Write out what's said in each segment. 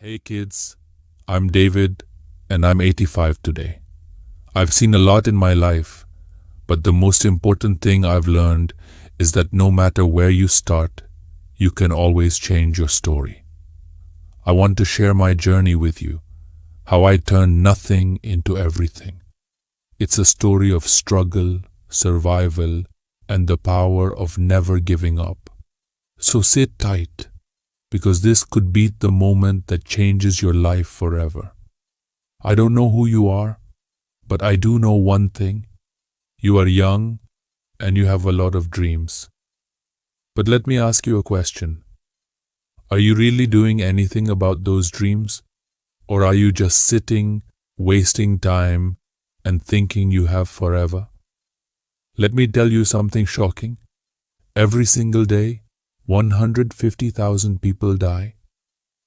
Hey kids, I'm David and I'm 85 today. I've seen a lot in my life, but the most important thing I've learned is that no matter where you start, you can always change your story. I want to share my journey with you, how I turned nothing into everything. It's a story of struggle, survival, and the power of never giving up. So sit tight, because this could be the moment that changes your life forever. I don't know who you are, but I do know one thing. You are young and you have a lot of dreams. But let me ask you a question. Are you really doing anything about those dreams? Or are you just sitting, wasting time, and thinking you have forever? Let me tell you something shocking. Every single day, 150,000 people die.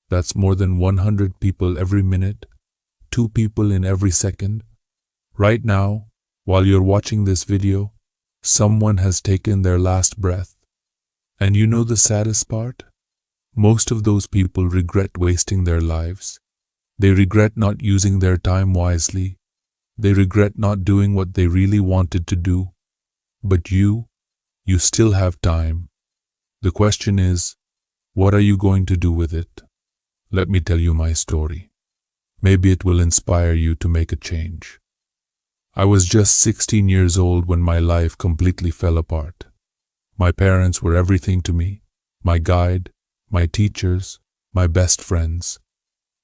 That's more than 100 people every minute, 2 people in every second. Right now, while you're watching this video, someone has taken their last breath. And you know the saddest part? Most of those people regret wasting their lives. They regret not using their time wisely. They regret not doing what they really wanted to do. But you still have time. The question is, what are you going to do with it? Let me tell you my story. Maybe it will inspire you to make a change. I was just 16 years old when my life completely fell apart. My parents were everything to me, my guide, my teachers, my best friends.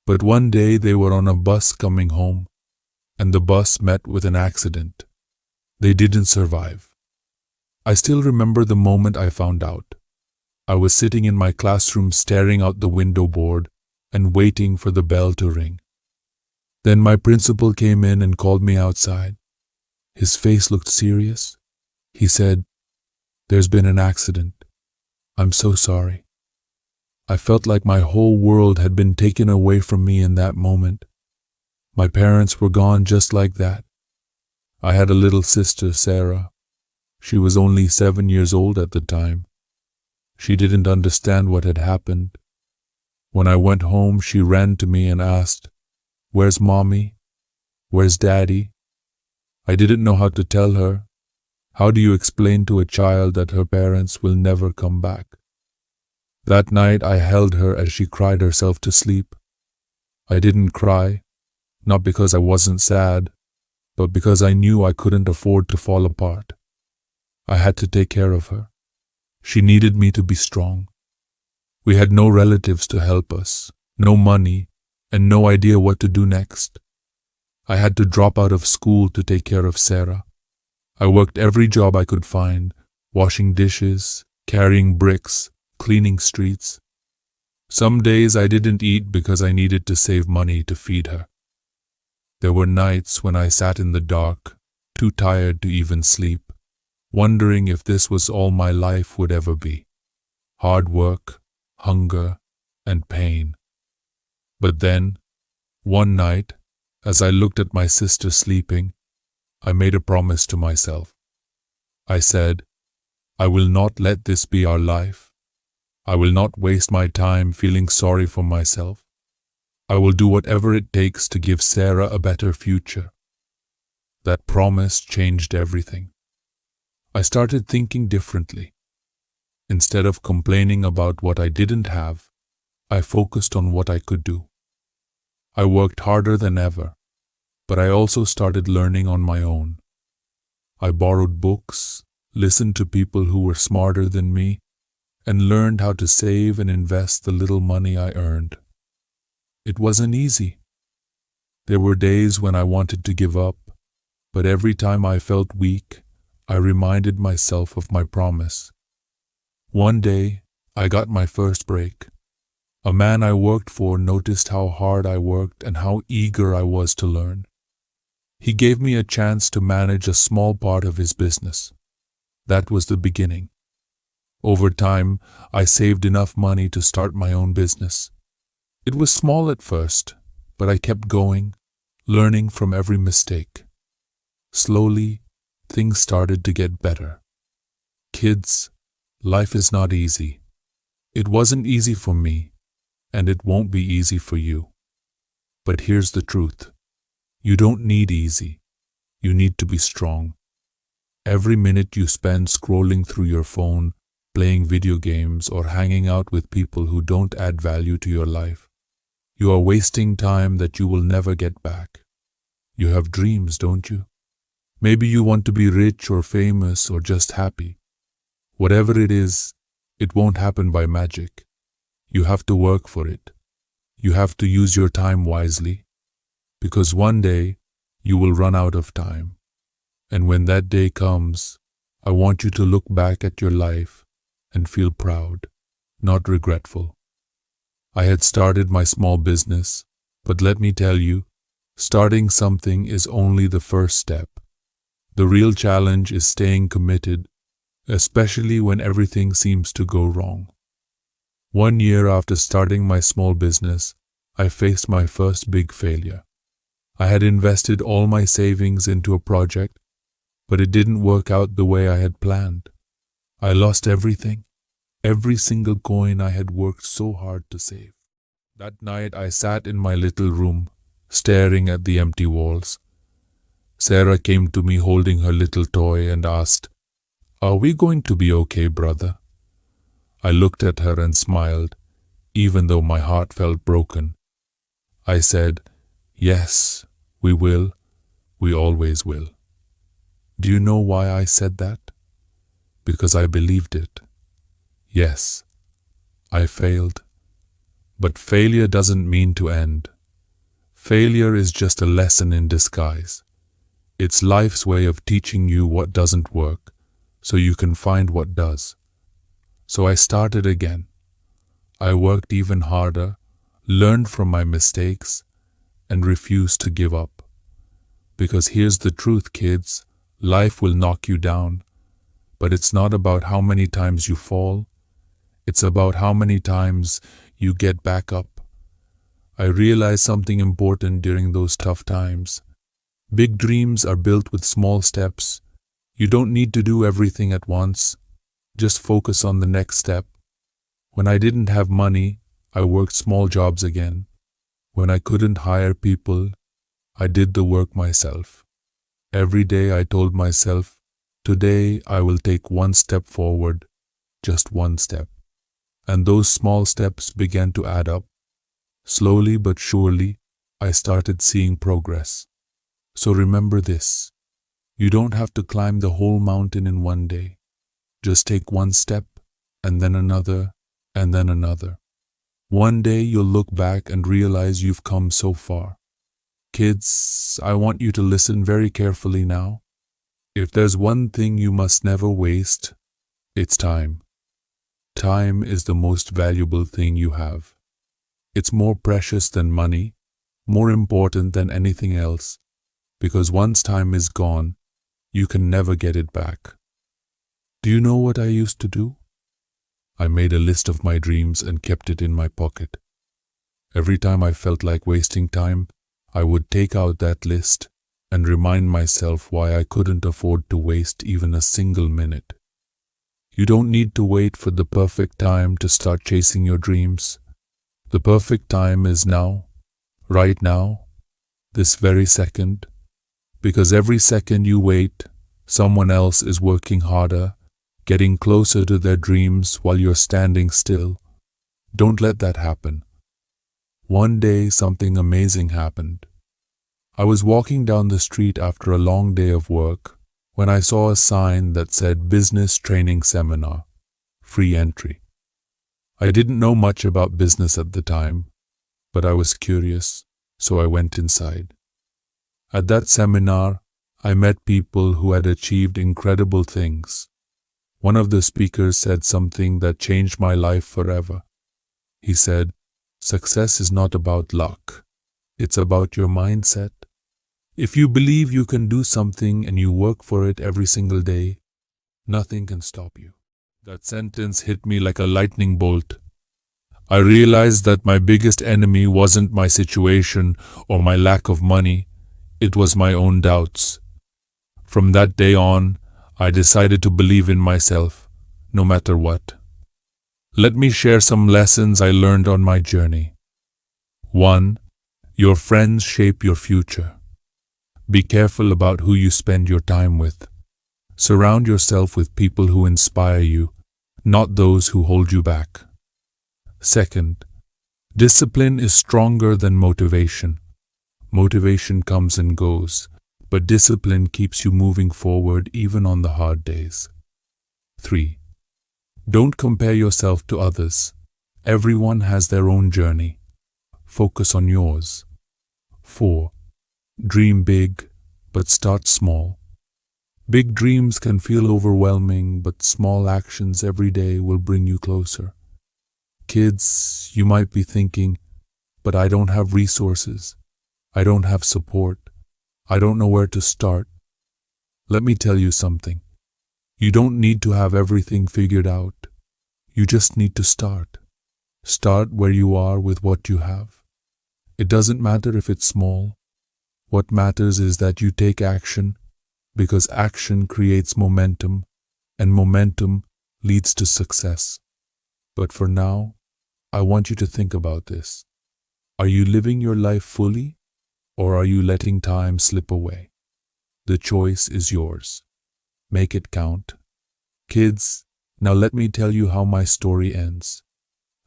But one day they were on a bus coming home, and the bus met with an accident. They didn't survive. I still remember the moment I found out. I was sitting in my classroom staring out the window board and waiting for the bell to ring. Then my principal came in and called me outside. His face looked serious. He said, "There's been an accident. I'm so sorry." I felt like my whole world had been taken away from me in that moment. My parents were gone just like that. I had a little sister, Sarah. She was only 7 years old at the time. She didn't understand what had happened. When I went home, she ran to me and asked, "Where's Mommy? Where's Daddy?" I didn't know how to tell her. How do you explain to a child that her parents will never come back? That night I held her as she cried herself to sleep. I didn't cry, not because I wasn't sad, but because I knew I couldn't afford to fall apart. I had to take care of her. She needed me to be strong. We had no relatives to help us, no money, and no idea what to do next. I had to drop out of school to take care of Sarah. I worked every job I could find, washing dishes, carrying bricks, cleaning streets. Some days I didn't eat because I needed to save money to feed her. There were nights when I sat in the dark, too tired to even sleep, wondering if this was all my life would ever be. Hard work, hunger, and pain. But then, one night, as I looked at my sister sleeping, I made a promise to myself. I said, "I will not let this be our life. I will not waste my time feeling sorry for myself. I will do whatever it takes to give Sarah a better future." That promise changed everything. I started thinking differently. Instead of complaining about what I didn't have, I focused on what I could do. I worked harder than ever, but I also started learning on my own. I borrowed books, listened to people who were smarter than me, and learned how to save and invest the little money I earned. It wasn't easy. There were days when I wanted to give up, but every time I felt weak, I reminded myself of my promise. One day, I got my first break. A man I worked for noticed how hard I worked and how eager I was to learn. He gave me a chance to manage a small part of his business. That was the beginning. Over time, I saved enough money to start my own business. It was small at first, but I kept going, learning from every mistake. Slowly, things started to get better. Kids, life is not easy. It wasn't easy for me, and it won't be easy for you. But here's the truth. You don't need easy. You need to be strong. Every minute you spend scrolling through your phone, playing video games, or hanging out with people who don't add value to your life, you are wasting time that you will never get back. You have dreams, don't you? Maybe you want to be rich or famous or just happy. Whatever it is, it won't happen by magic. You have to work for it. You have to use your time wisely, because one day you will run out of time. And when that day comes, I want you to look back at your life and feel proud, not regretful. I had started my small business, but let me tell you, starting something is only the first step. The real challenge is staying committed, especially when everything seems to go wrong. 1 year after starting my small business, I faced my first big failure. I had invested all my savings into a project, but it didn't work out the way I had planned. I lost everything, every single coin I had worked so hard to save. That night I sat in my little room, staring at the empty walls. Sarah came to me holding her little toy and asked, "Are we going to be okay, brother?" I looked at her and smiled, even though my heart felt broken. I said, "Yes, we will. We always will." Do you know why I said that? Because I believed it. Yes, I failed. But failure doesn't mean to end. Failure is just a lesson in disguise. It's life's way of teaching you what doesn't work, so you can find what does. So I started again. I worked even harder, learned from my mistakes, and refused to give up. Because here's the truth, kids. Life will knock you down, but it's not about how many times you fall. It's about how many times you get back up. I realized something important during those tough times. Big dreams are built with small steps. You don't need to do everything at once. Just focus on the next step. When I didn't have money, I worked small jobs again. When I couldn't hire people, I did the work myself. Every day I told myself, today I will take one step forward, just one step. And those small steps began to add up. Slowly but surely, I started seeing progress. So remember this, you don't have to climb the whole mountain in one day. Just take one step, and then another, and then another. One day you'll look back and realize you've come so far. Kids, I want you to listen very carefully now. If there's one thing you must never waste, it's time. Time is the most valuable thing you have. It's more precious than money, more important than anything else, because once time is gone, you can never get it back. Do you know what I used to do? I made a list of my dreams and kept it in my pocket. Every time I felt like wasting time, I would take out that list and remind myself why I couldn't afford to waste even a single minute. You don't need to wait for the perfect time to start chasing your dreams. The perfect time is now, right now, this very second. Because every second you wait, someone else is working harder, getting closer to their dreams while you're standing still. Don't let that happen. One day something amazing happened. I was walking down the street after a long day of work when I saw a sign that said Business Training Seminar, free entry. I didn't know much about business at the time, but I was curious, so I went inside. At that seminar, I met people who had achieved incredible things. One of the speakers said something that changed my life forever. He said, "Success is not about luck. It's about your mindset. If you believe you can do something and you work for it every single day, nothing can stop you." That sentence hit me like a lightning bolt. I realized that my biggest enemy wasn't my situation or my lack of money. It was my own doubts. From that day on, I decided to believe in myself, no matter what. Let me share some lessons I learned on my journey. 1. Your friends shape your future. Be careful about who you spend your time with. Surround yourself with people who inspire you, not those who hold you back. 2. Discipline is stronger than motivation. Motivation comes and goes, but discipline keeps you moving forward even on the hard days. 3. Don't compare yourself to others. Everyone has their own journey. Focus on yours. 4. Dream big, but start small. Big dreams can feel overwhelming, but small actions every day will bring you closer. Kids, you might be thinking, but I don't have resources. I don't have support. I don't know where to start. Let me tell you something. You don't need to have everything figured out. You just need to start. Start where you are with what you have. It doesn't matter if it's small. What matters is that you take action, because action creates momentum, and momentum leads to success. But for now, I want you to think about this. Are you living your life fully, or are you letting time slip away? The choice is yours. Make it count. Kids, now let me tell you how my story ends.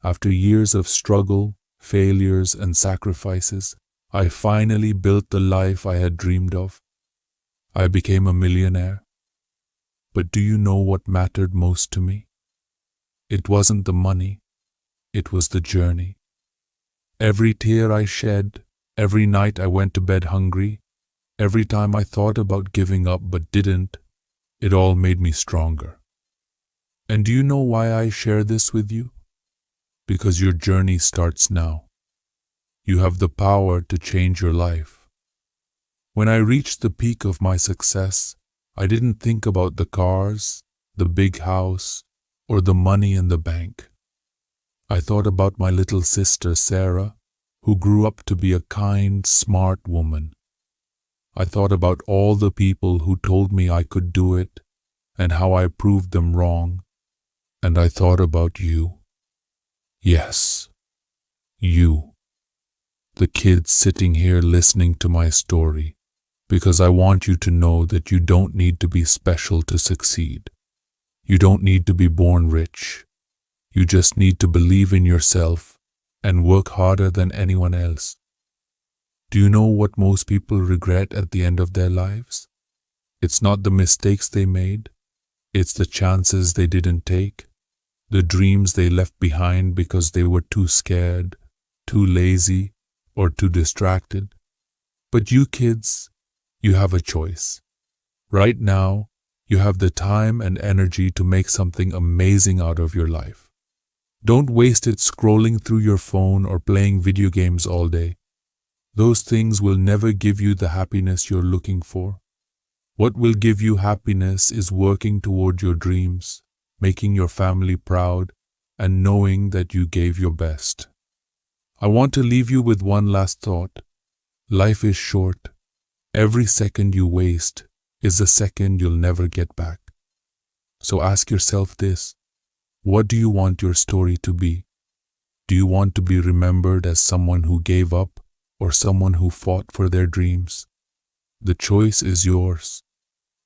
After years of struggle, failures, and sacrifices, I finally built the life I had dreamed of. I became a millionaire. But do you know what mattered most to me? It wasn't the money. It was the journey. Every tear I shed, every night I went to bed hungry, every time I thought about giving up but didn't, it all made me stronger. And do you know why I share this with you? Because your journey starts now. You have the power to change your life. When I reached the peak of my success, I didn't think about the cars, the big house, or the money in the bank. I thought about my little sister Sarah, who grew up to be a kind, smart woman. I thought about all the people who told me I could do it and how I proved them wrong. And I thought about you. Yes, you. The kid sitting here listening to my story, because I want you to know that you don't need to be special to succeed. You don't need to be born rich. You just need to believe in yourself and work harder than anyone else. Do you know what most people regret at the end of their lives? It's not the mistakes they made. It's the chances they didn't take, the dreams they left behind because they were too scared, too lazy, or too distracted. But you kids, you have a choice. Right now, you have the time and energy to make something amazing out of your life. Don't waste it scrolling through your phone or playing video games all day. Those things will never give you the happiness you're looking for. What will give you happiness is working toward your dreams, making your family proud, and knowing that you gave your best. I want to leave you with one last thought. Life is short. Every second you waste is a second you'll never get back. So ask yourself this. What do you want your story to be? Do you want to be remembered as someone who gave up or someone who fought for their dreams? The choice is yours.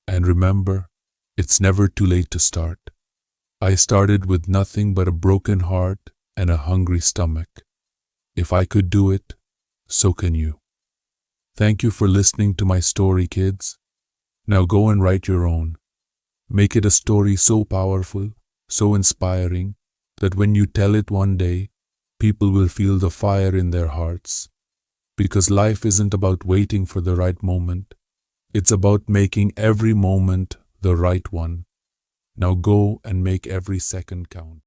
And remember, it's never too late to start. I started with nothing but a broken heart and a hungry stomach. If I could do it, so can you. Thank you for listening to my story, kids. Now go and write your own. Make it a story so powerful, so inspiring, that when you tell it one day, people will feel the fire in their hearts. Because life isn't about waiting for the right moment. It's about making every moment the right one. Now go and make every second count.